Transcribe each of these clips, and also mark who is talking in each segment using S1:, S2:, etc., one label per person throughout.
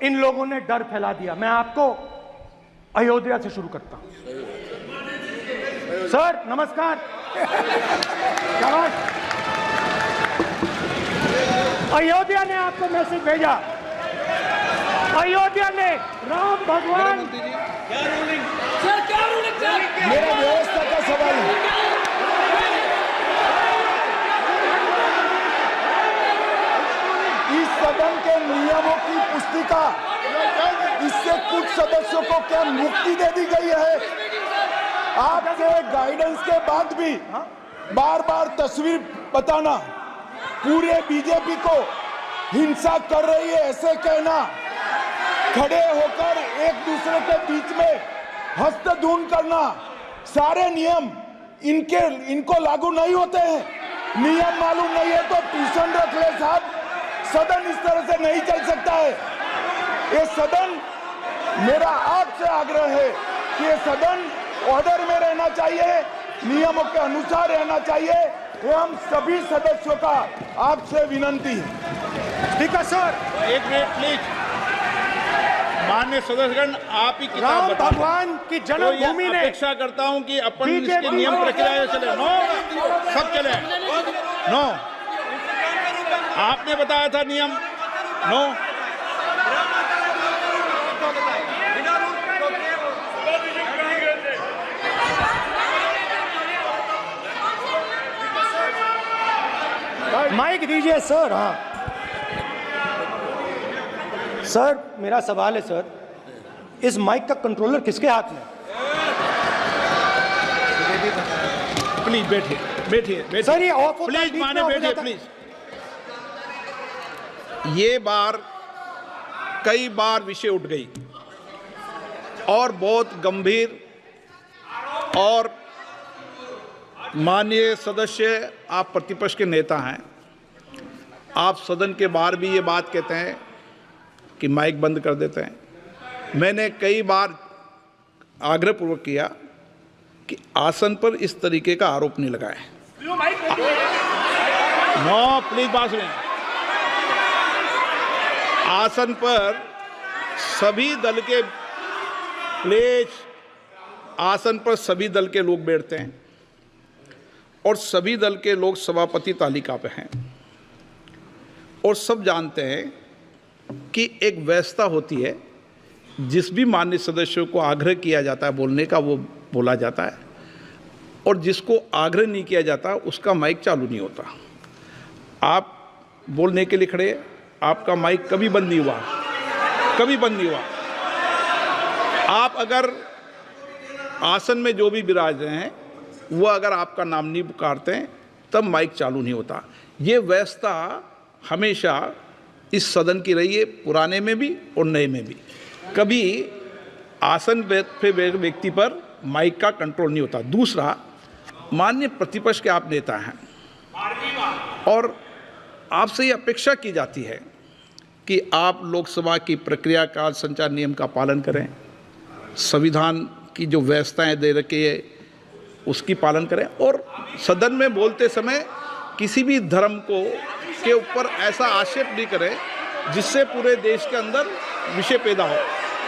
S1: इन लोगों ने डर फैला दिया। मैं आपको अयोध्या से शुरू करता हूं। सर नमस्कार। अयोध्या ने आपको मैसेज भेजा। अयोध्या ने राम भगवान
S2: मेरा व्यवस्था का सवाल है। इस सदन के नियमों की पुस्तिका, इससे कुछ सदस्यों को क्या मुक्ति दे दी गई है? आपके गाइडेंस के बाद भी बार बार तस्वीर बताना, पूरे बीजेपी को हिंसा कर रही है ऐसे कहना, खड़े होकर एक दूसरे के बीच में हस्तधून करना, सारे नियम इनको लागू नहीं होते हैं। नियम मालूम नहीं है तो ट्यूशन रख ले साहब। सदन इस तरह से नहीं चल सकता है। ये सदन, मेरा आपसे आग्रह है कि ये सदन ऑर्डर में रहना चाहिए, नियमों के अनुसार रहना चाहिए। ये हम सभी सदस्यों का आपसे विनंती है।
S1: स्पीकर सर,
S3: एक मिनट प्लीज। माननीय सदस्यगण, आप ही किताब
S1: राम
S3: बताओ।
S1: भगवान की जन्मभूमि ने
S3: अपेक्षा करता हूं कि अपन इसके नियम प्रक्रिया चले। नो, सब चले। नो, आपने बताया था नियम। नो,
S1: माइक दीजिए सर। हाँ सर, मेरा सवाल है सर, इस माइक का कंट्रोलर किसके हाथ में?
S3: प्लीज बैठिए, बैठिए
S1: सर ये ऑफ
S3: प्लीज, माने बैठिए प्लीज। ये बार कई बार विषय उठ गई और बहुत गंभीर, और माननीय सदस्य, आप प्रतिपक्ष के नेता हैं, आप सदन के बाहर भी ये बात कहते हैं कि माइक बंद कर देते हैं। मैंने कई बार आग्रहपूर्वक किया कि आसन पर इस तरीके का आरोप नहीं लगाएं। नो प्लीज, बात सुनिए। आसन पर सभी दल के, प्लीज, आसन पर सभी दल के लोग बैठते हैं और सभी दल के लोग सभापति तालिका पे हैं और सब जानते हैं कि एक व्यवस्था होती है, जिस भी माननीय सदस्यों को आग्रह किया जाता है बोलने का वो बोला जाता है, और जिसको आग्रह नहीं किया जाता उसका माइक चालू नहीं होता। आप बोलने के लिए खड़े, आपका माइक कभी बंद नहीं हुआ, कभी बंद नहीं हुआ। आप अगर आसन में जो भी विराज रहे हैं वो अगर आपका नाम नहीं पुकारते हैं तब माइक चालू नहीं होता। ये व्यवस्था हमेशा इस सदन की रही है, पुराने में भी और नए में भी। कभी आसन पे व्यक्ति पर माइक का कंट्रोल नहीं होता। दूसरा, माननीय प्रतिपक्ष के आप नेता हैं और आपसे ये अपेक्षा की जाती है कि आप लोकसभा की प्रक्रिया का, संचार नियम का पालन करें, संविधान की जो व्यवस्थाएं दे रखी है उसकी पालन करें, और सदन में बोलते समय किसी भी धर्म को के ऊपर ऐसा आक्षेप नहीं करें जिससे पूरे देश के अंदर विषय पैदा हो।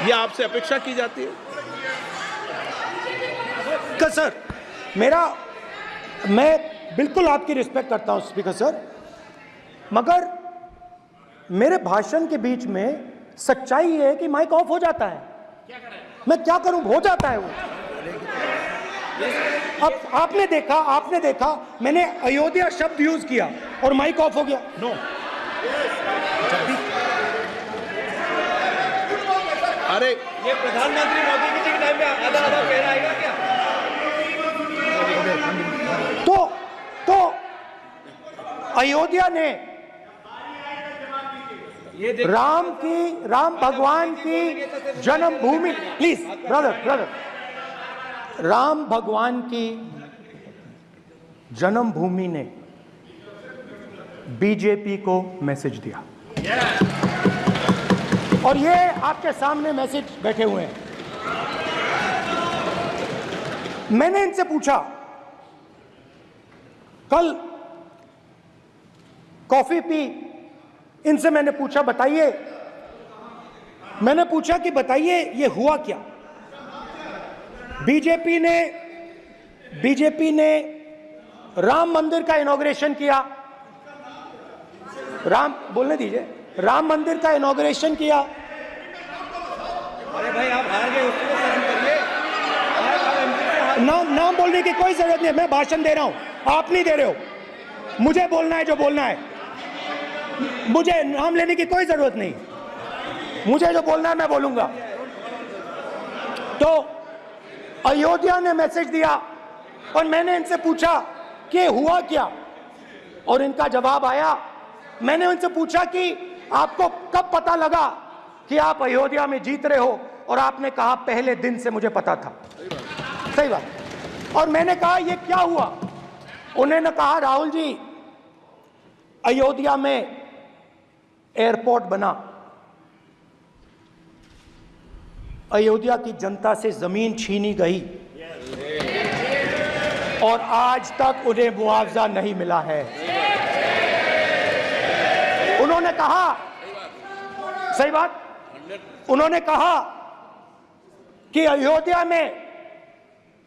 S3: ये आपसे अपेक्षा की जाती है।
S1: सर, मैं बिल्कुल आपकी रिस्पेक्ट करता हूं स्पीकर सर, मगर मेरे भाषण के बीच में सच्चाई ये है कि माइक ऑफ हो जाता है। मैं क्या करूं, हो जाता है वो। अब आपने देखा मैंने अयोध्या शब्द यूज किया और माइक ऑफ हो गया।
S3: नो, अरे
S4: ये प्रधानमंत्री मोदी जी के टाइम में आधा आधा कह आएगा क्या?
S1: तो अयोध्या ने राम भगवान की जन्मभूमि, प्लीज ब्रदर, राम भगवान की जन्मभूमि ने बीजेपी को मैसेज दिया और ये आपके सामने मैसेज बैठे हुए हैं। मैंने इनसे पूछा, कल कॉफी पी, इनसे मैंने पूछा बताइए मैंने पूछा कि बताइए ये हुआ क्या। बीजेपी ने राम मंदिर का इनॉग्रेशन किया, बोलने दीजिए, राम मंदिर का इनॉग्रेशन किया।
S4: अरे भाई आप हार गए, उसको शर्म करिए।
S1: नाम बोलने की कोई जरूरत नहीं है, मैं भाषण दे रहा हूं, आप नहीं दे रहे हो। मुझे बोलना है जो बोलना है, मुझे नाम लेने की कोई जरूरत नहीं, मुझे जो बोलना है मैं बोलूंगा। तो अयोध्या ने मैसेज दिया और मैंने इनसे पूछा कि हुआ क्या, और इनका जवाब आया। मैंने उनसे पूछा कि आपको कब पता लगा कि आप अयोध्या में जीत रहे हो, और आपने कहा पहले दिन से मुझे पता था। सही बात। और मैंने कहा ये क्या हुआ। उन्होंने कहा राहुल जी, अयोध्या में एयरपोर्ट बना, अयोध्या की जनता से जमीन छीनी गई और आज तक उन्हें मुआवजा नहीं मिला है। उन्होंने कहा, सही बात, उन्होंने कहा कि अयोध्या में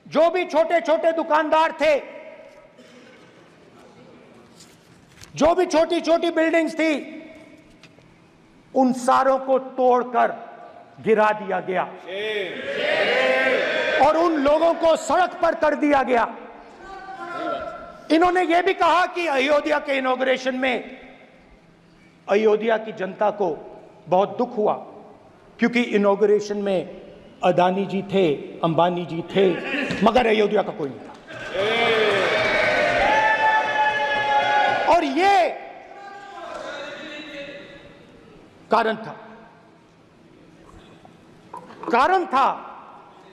S1: जो भी छोटे छोटे दुकानदार थे, जो भी छोटी छोटी बिल्डिंग्स थी, उन सारों को तोड़कर गिरा दिया गया और उन लोगों को सड़क पर कर दिया गया। इन्होंने यह भी कहा कि अयोध्या के इनॉग्रेशन में अयोध्या की जनता को बहुत दुख हुआ, क्योंकि इनॉग्रेशन में अदानी जी थे, अंबानी जी थे, मगर अयोध्या का कोई नहीं था। और ये कारण था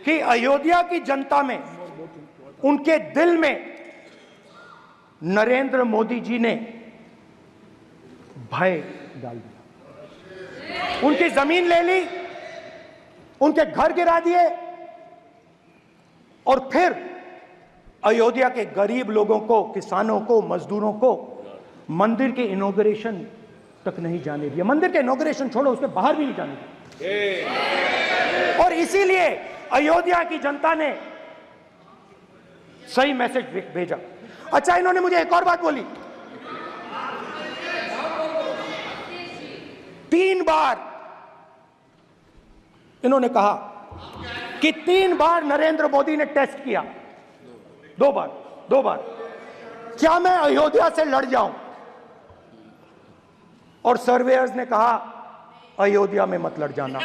S1: कि अयोध्या की जनता में, उनके दिल में नरेंद्र मोदी जी ने भय डाल दिया। उनकी जमीन ले ली, उनके घर गिरा दिए, और फिर अयोध्या के गरीब लोगों को, किसानों को, मजदूरों को मंदिर के इनॉग्रेशन तक नहीं जाने दिया। मंदिर के इनॉग्रेशन छोड़ो, उसके बाहर भी नहीं जाने दिया। और इसीलिए अयोध्या की जनता ने सही मैसेज भेजा। अच्छा, इन्होंने मुझे एक और बात बोली, 3 बार इन्होंने कहा कि 3 बार नरेंद्र मोदी ने टेस्ट किया, 2 बार क्या मैं अयोध्या से लड़ जाऊं, और सर्वेयर्स ने कहा अयोध्या में मत लड़ जाना,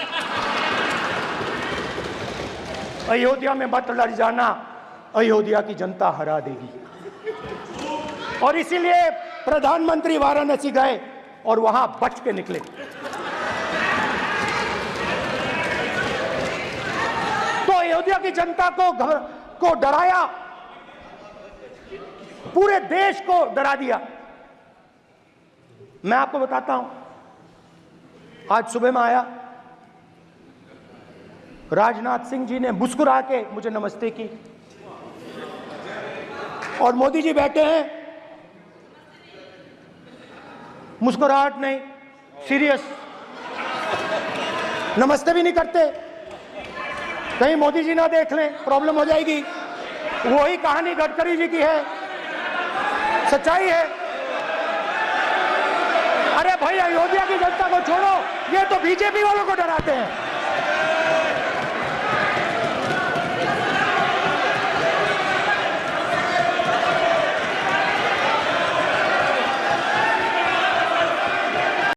S1: अयोध्या में मत लड़ जाना, अयोध्या की जनता हरा देगी। और इसीलिए प्रधानमंत्री वाराणसी गए और वहां बच के निकले। तो अयोध्या की जनता को डराया, पूरे देश को डरा दिया। मैं आपको बताता हूं, आज सुबह में आया, राजनाथ सिंह जी ने मुस्कुरा के मुझे नमस्ते की, और मोदी जी बैठे हैं, मुस्कुराहट नहीं, सीरियस, नमस्ते भी नहीं करते, कहीं मोदी जी ना देख लें, प्रॉब्लम हो जाएगी। वही कहानी गडकरी जी की है, सच्चाई है। अरे भाई, अयोध्या की जनता को छोड़ो, ये तो बीजेपी वालों को डराते हैं।